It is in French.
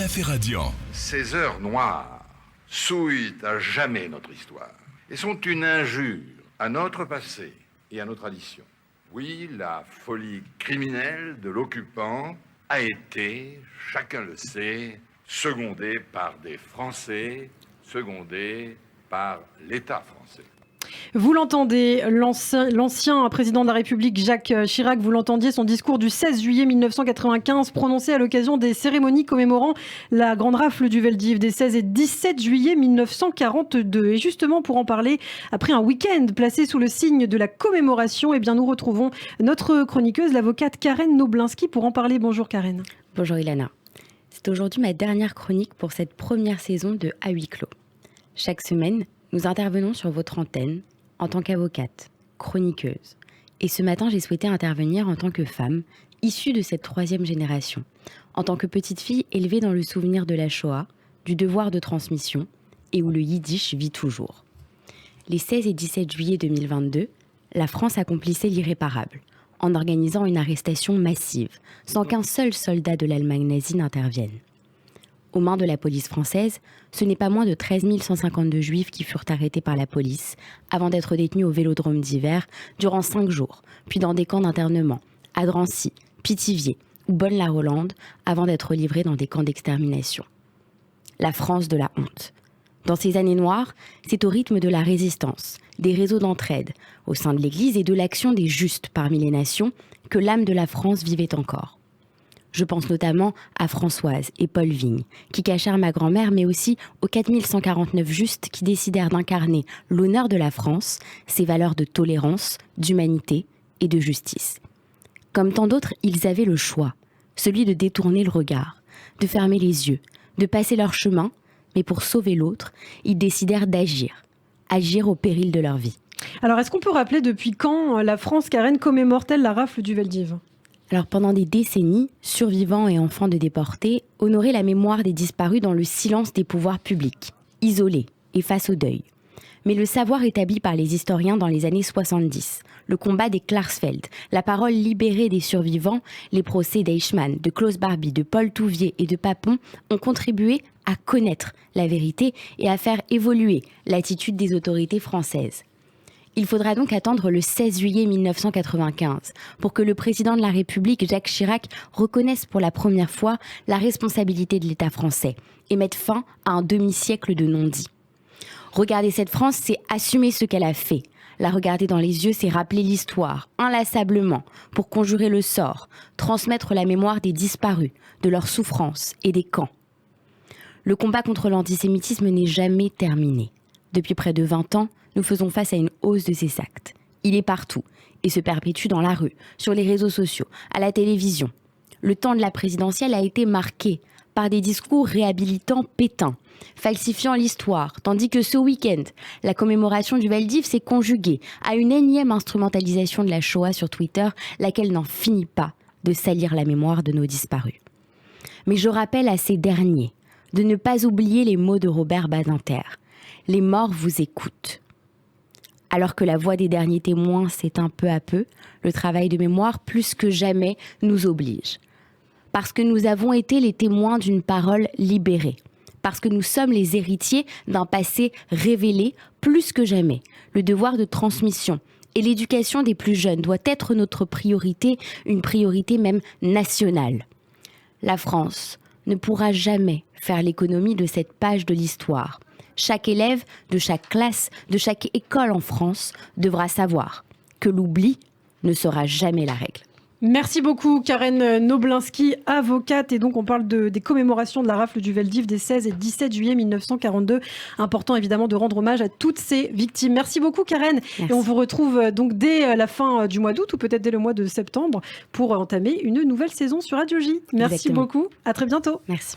fait Radiant. Ces heures noires souillent à jamais notre histoire et sont une injure à notre passé et à nos traditions. Oui, la folie criminelle de l'occupant a été, chacun le sait, secondée par des Français, secondée par l'État français. Vous l'entendez, l'ancien président de la République, Jacques Chirac, vous l'entendiez, son discours du 16 juillet 1995, prononcé à l'occasion des cérémonies commémorant la grande rafle du Veldiv des 16 et 17 juillet 1942. Et justement, pour en parler, après un week-end placé sous le signe de la commémoration, eh bien, nous retrouvons notre chroniqueuse, l'avocate Karen Noblinski, pour en parler. Bonjour Karen. Bonjour Ilana. C'est aujourd'hui ma dernière chronique pour cette première saison de À huis clos. Chaque semaine, nous intervenons sur votre antenne en tant qu'avocate, chroniqueuse. Et ce matin, j'ai souhaité intervenir en tant que femme, issue de cette troisième génération, en tant que petite fille élevée dans le souvenir de la Shoah, du devoir de transmission, et où le yiddish vit toujours. Les 16 et 17 juillet 2022, la France accomplissait l'irréparable, en organisant une arrestation massive, sans qu'un seul soldat de l'Allemagne nazie n'intervienne. Aux mains de la police française, ce n'est pas moins de 13 152 juifs qui furent arrêtés par la police avant d'être détenus au Vélodrome d'hiver durant 5 jours, puis dans des camps d'internement, à Drancy, Pithiviers ou Bonne-la-Rolande, avant d'être livrés dans des camps d'extermination. La France de la honte. Dans ces années noires, c'est au rythme de la résistance, des réseaux d'entraide, au sein de l'Église et de l'action des justes parmi les nations, que l'âme de la France vivait encore. Je pense notamment à Françoise et Paul Vigne, qui cachèrent ma grand-mère, mais aussi aux 4149 justes qui décidèrent d'incarner l'honneur de la France, ses valeurs de tolérance, d'humanité et de justice. Comme tant d'autres, ils avaient le choix, celui de détourner le regard, de fermer les yeux, de passer leur chemin, mais pour sauver l'autre, ils décidèrent d'agir, agir au péril de leur vie. Alors, est-ce qu'on peut rappeler depuis quand la France, Karen, commémore-t-elle la rafle du Veldiv ? Alors pendant des décennies, survivants et enfants de déportés honoraient la mémoire des disparus dans le silence des pouvoirs publics, isolés et face au deuil. Mais le savoir établi par les historiens dans les années 70, le combat des Klarsfeld, la parole libérée des survivants, les procès d'Eichmann, de Klaus Barbie, de Paul Touvier et de Papon ont contribué à connaître la vérité et à faire évoluer l'attitude des autorités françaises. Il faudra donc attendre le 16 juillet 1995 pour que le président de la République, Jacques Chirac, reconnaisse pour la première fois la responsabilité de l'État français et mette fin à un demi-siècle de non-dit. Regarder cette France, c'est assumer ce qu'elle a fait. La regarder dans les yeux, c'est rappeler l'histoire, inlassablement, pour conjurer le sort, transmettre la mémoire des disparus, de leurs souffrances et des camps. Le combat contre l'antisémitisme n'est jamais terminé. Depuis près de 20 ans, nous faisons face à une hausse de ces actes. Il est partout et se perpétue dans la rue, sur les réseaux sociaux, à la télévision. Le temps de la présidentielle a été marqué par des discours réhabilitants Pétain, falsifiant l'histoire, tandis que ce week-end, la commémoration du Veldiv s'est conjuguée à une énième instrumentalisation de la Shoah sur Twitter, laquelle n'en finit pas de salir la mémoire de nos disparus. Mais je rappelle à ces derniers de ne pas oublier les mots de Robert Badinter. Les morts vous écoutent. Alors que la voix des derniers témoins s'éteint peu à peu, le travail de mémoire, plus que jamais, nous oblige. Parce que nous avons été les témoins d'une parole libérée. Parce que nous sommes les héritiers d'un passé révélé, plus que jamais. Le devoir de transmission et l'éducation des plus jeunes doit être notre priorité, une priorité même nationale. La France ne pourra jamais faire l'économie de cette page de l'histoire. Chaque élève de chaque classe, de chaque école en France devra savoir que l'oubli ne sera jamais la règle. Merci beaucoup Karen Noblinski, avocate. Et donc on parle des commémorations de la rafle du Veldiv des 16 et 17 juillet 1942. Important évidemment de rendre hommage à toutes ces victimes. Merci beaucoup Karen. Merci. Et on vous retrouve donc dès la fin du mois d'août ou peut-être dès le mois de septembre pour entamer une nouvelle saison sur Radio J. Merci Exactement. beaucoup. À très bientôt. Merci.